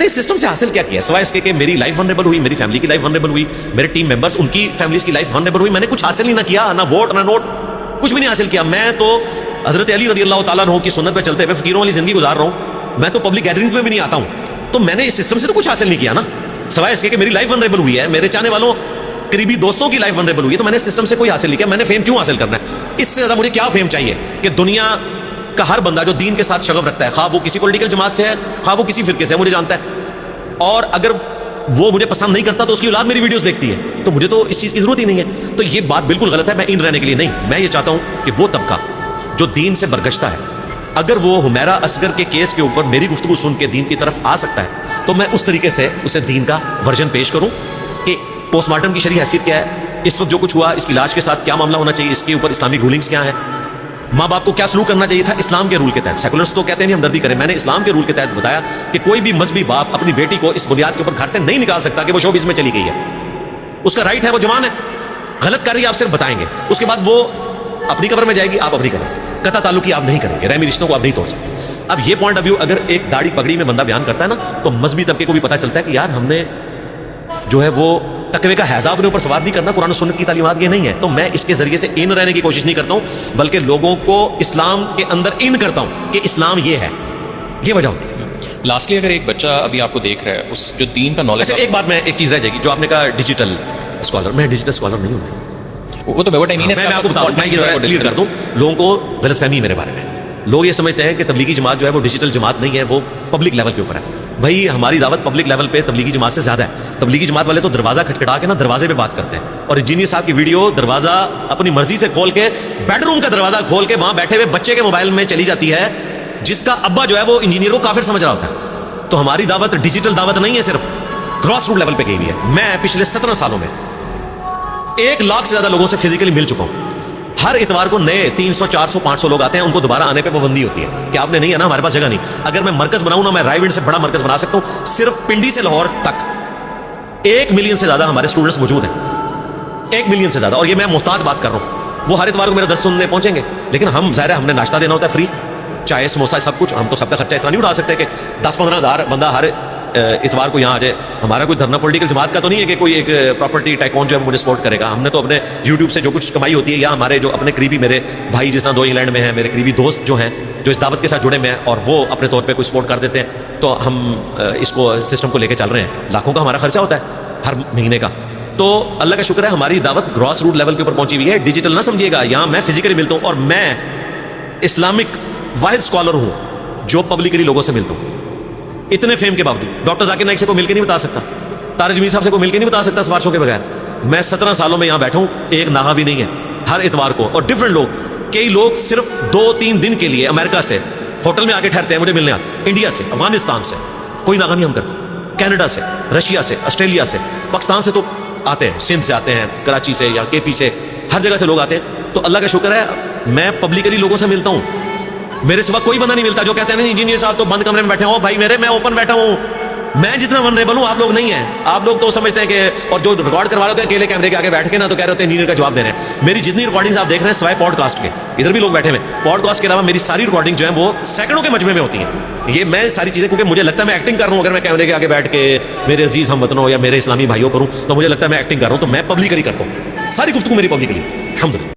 نے سسٹم سے حاصل کیا کیا سوائے اس کے کہ میری لائف ونریبل ہوئی, میری فیملی کی لائف ونریبل ہوئی, میرے ٹیم ممبرس ان کی فیملیز کی لائف ونریبل ہوئی. میں نے کچھ حاصل ہی نہ کیا, نہ ووٹ نہ نوٹ, کچھ بھی نہیں حاصل کیا. میں تو حضرت علی رضی اللہ تعالیٰ عنہ کی سنت پہ چلتے ہوئے فقیروں والی زندگی گزار رہا ہوں. میں تو پبلک گیدرنگز میں بھی نہیں آتا ہوں. تو میں نے اس سسٹم سے تو کچھ حاصل نہیں کیا نا, سوائے اس کے کہ میری لائف ونریبل ہوئی ہے, میرے چاہنے والوں قریبی دوستوں کی لائف ونریبل ہوئی ہے. تو میں نے سسٹم سے کوئی حاصل نہیں کیا. میں نے فیم کیوں حاصل کرنا ہے؟ اس سے زیادہ مجھے کیا فیم چاہیے کہ دنیا کا ہر بندہ جو دین کے ساتھ شغف رکھتا ہے, خواہ وہ کسی پولیٹیکل جماعت سے ہے, خواہ وہ کسی فرقے سے ہے, مجھے جانتا ہے, اور اگر وہ مجھے پسند نہیں کرتا تو اس کی اولاد میری ویڈیوز دیکھتی ہے, تو مجھے تو اس چیز کی ضرورت ہی نہیں ہے. تو یہ بات بالکل غلط ہے. میں ان رہنے کے لیے نہیں, میں یہ چاہتا ہوں کہ وہ طبقہ جو دین سے برگشتہ ہے, اگر وہ حمیرہ اصغر کے کیس کے اوپر میری گفتگو سن کے دین کی طرف آ سکتا ہے تو میں اس طریقے سے اسے دین کا ورژن پیش کروں کہ پوسٹ مارٹم کی شرعی حیثیت کیا ہے, اس وقت جو کچھ ہوا اس کی لاش کے ساتھ کیا معاملہ ہونا چاہیے, اس کے اوپر اسلامک رولنگز کیا ہیں, ماں باپ کو کیا سلوک کرنا چاہیے تھا اسلام کے رول کے تحت. سیکولرز تو کہتے ہیں ہمدردی کریں, میں نے اسلام کے رول کے تحت بتایا کہ کوئی بھی مذہبی باپ اپنی بیٹی کو اس بنیاد کے اوپر گھر سے نہیں نکال سکتا کہ وہ شوبز میں چلی گئی ہے. اس کا رائٹ ہے, وہ جوان ہے, غلط کر رہی ہے, آپ صرف بتائیں گے. اس کے بعد وہ اپنی قبر میں جائے گی, آپ اپنی قبر, قطع تعلقی آپ نہیں کریں گے, رحمی رشتوں کو آپ نہیں توڑ سکتے. اب یہ پوائنٹ آف ویو اگر ایک داڑھی پگڑی میں بندہ بیان کرتا ہے نا, تو مذہبی طبقے کو بھی پتہ چلتا ہے کہ یار ہم نے جو ہے وہ تقوی کا حیضہ اپنے اوپر سوار نہیں کرنا, قرآن و سنت کی تعلیمات یہ نہیں ہے. تو میں اس کے ذریعے سے ان رہنے کی کوشش نہیں کرتا ہوں, بلکہ لوگوں کو اسلام کے اندر ان کرتا ہوں کہ اسلام یہ ہے. یہ وجہ ہوتی ہے. لاسٹلی اگر ایک بچہ ابھی آپ کو دیکھ رہا ہے, اس جو دین کا نالج, ایک بات میں ایک چیز رہ جائے گی جو آپ نے کہا ڈیجیٹل اسکالر, میں ڈیجیٹل اسکالر نہیں ہوں. وہ تو میں آپ کو بتاؤں, میں یہ کلیئر کر دوں, لوگوں کو غلط فہمی میرے بارے میں. لوگ یہ سمجھتے ہیں کہ تبلیغی جماعت جو ہے وہ ڈیجیٹل جماعت نہیں ہے, وہ پبلک لیول کے اوپر ہے. بھائی ہماری دعوت پبلک لیول پہ تبلیغی جماعت سے زیادہ ہے. تبلیغی جماعت والے تو دروازہ کھٹکھٹا کے نا دروازے پہ بات کرتے ہیں, اور انجینئر صاحب کی ویڈیو دروازہ اپنی مرضی سے کھول کے, بیڈ روم کا دروازہ کھول کے وہاں بیٹھے ہوئے بچے کے موبائل میں چلی جاتی ہے, جس کا ابا جو ہے وہ انجینئر کو کافر سمجھ رہا ہوتا ہے. تو ہماری دعوت ڈیجیٹل دعوت نہیں ہے, صرف گراس روٹ لیول پہ گئی ہوئی ہے. میں پچھلے 17 سالوں میں 1 لاکھ سے زیادہ لوگوں سے فزیکلی مل چکا ہوں. ہر اتوار کو نئے 300 400 500 لوگ آتے ہیں, ان کو دوبارہ آنے پہ پابندی ہوتی ہے کہ آپ نے نہیں ہے نا, ہمارے پاس جگہ نہیں. اگر میں مرکز بناؤں نا, میں رائے ونڈ سے بڑا مرکز بنا سکتا ہوں. صرف پنڈی سے لاہور تک 1 ملین سے زیادہ ہمارے اسٹوڈنٹس موجود ہیں, 1 ملین سے زیادہ. اور یہ میں محتاط بات کر رہا ہوں. وہ ہر اتوار کو میرا درس سننے پہنچیں گے, لیکن ہم ظاہر ہے ہم نے ناشتہ دینا ہوتا ہے فری, چائے سموسہ سب کچھ. ہم تو سب کا خرچہ اس طرح نہیں اٹھا سکتے کہ 10-15 ہزار بندہ ہر اتوار کو یہاں آ جائے. ہمارا کوئی دھرنا پولیٹیکل جماعت کا تو نہیں ہے کہ کوئی ایک پراپرٹی ٹائکون جو ہے مجھے سپورٹ کرے گا. ہم نے تو اپنے یوٹیوب سے جو کچھ کمائی ہوتی ہے, یا ہمارے جو اپنے قریبی میرے بھائی جس طرح 2 انگلینڈ میں ہیں, میرے قریبی دوست جو ہیں جو اس دعوت کے ساتھ جڑے ہوئے ہیں, اور وہ اپنے طور پہ کوئی سپورٹ کر دیتے ہیں, تو ہم اس کو سسٹم کو لے کے چل رہے ہیں. لاکھوں کا ہمارا خرچہ ہوتا ہے ہر مہینے کا. تو اللہ کا شکر ہے ہماری دعوت گراس روٹ لیول کے اوپر پہنچی ہوئی ہے. ڈیجیٹل نہ سمجھیے گا, یہاں میں فزیکلی ملتا ہوں, اور میں اسلامک واحد اسکالر ہوں جو پبلکلی لوگوں سے ملتا ہوں. اتنے فیم کے باوجود ڈاکٹر ذاکر نائک سے کوئی مل کے نہیں بتا سکتا, طارق میر صاحب سے کوئی مل کے نہیں بتا سکتا سفارشوں کے بغیر. میں 17 سالوں میں یہاں بیٹھا ہوں, ایک ناغہ بھی نہیں ہے ہر اتوار کو. اور ڈفرنٹ لوگ, کئی لوگ صرف 2-3 دن کے لیے امریکہ سے ہوٹل میں آ کے ٹھہرتے ہیں, مجھے ملنے آتے ہیں. انڈیا سے, افغانستان سے کوئی ناغہ نہیں ہم کرتے, کینیڈا سے, رشیا سے, آسٹریلیا سے, پاکستان سے تو آتے ہیں, سندھ سے آتے ہیں, کراچی سے یا کے پی سے, ہر جگہ سے لوگ آتے ہیں. تو اللہ کا شکر ہے میں پبلکلی لوگوں سے ملتا ہوں. میرے سوا کوئی بندہ نہیں ملتا جو کہتے ہیں نہیں انجینئر صاحب تو بند کمرے میں بیٹھے ہوں. بھائی میرے, میں اوپن بیٹھا ہوں. میں جتنا ونریبل ہوں آپ لوگ نہیں ہیں. آپ لوگ تو سمجھتے ہیں کہ, اور جو ریکارڈ کروا رہے ہوتے ہیں اکیلے کیمرے کے آگے بیٹھ کے نا, تو کہہ رہے ہوتے ہیں انجینئر کا جواب دے رہے ہیں. میری جتنی ریکارڈنگز آپ دیکھ رہے ہیں سوائے پوڈ کاسٹ کے, ادھر بھی لوگ بیٹھے ہوئے, پوڈ کاسٹ کے علاوہ میری ساری ریکارڈنگ جو ہے وہ سینکڑوں کے مجموعے میں ہوتی ہیں. یہ میں ساری چیزیں, کیونکہ مجھے لگتا ہے میں ایکٹنگ کر رہا ہوں. اگر میں کیمرے کے آگے بیٹھ کے میرے عزیز ہم وطنوں یا میرے اسلامی بھائیوں کروں تو مجھے لگتا ہے میں ایکٹنگ کر رہا ہوں. تو میں پبلکلی کرتا ہوں, ساری گفتگو میری پبلکلی, الحمدللہ.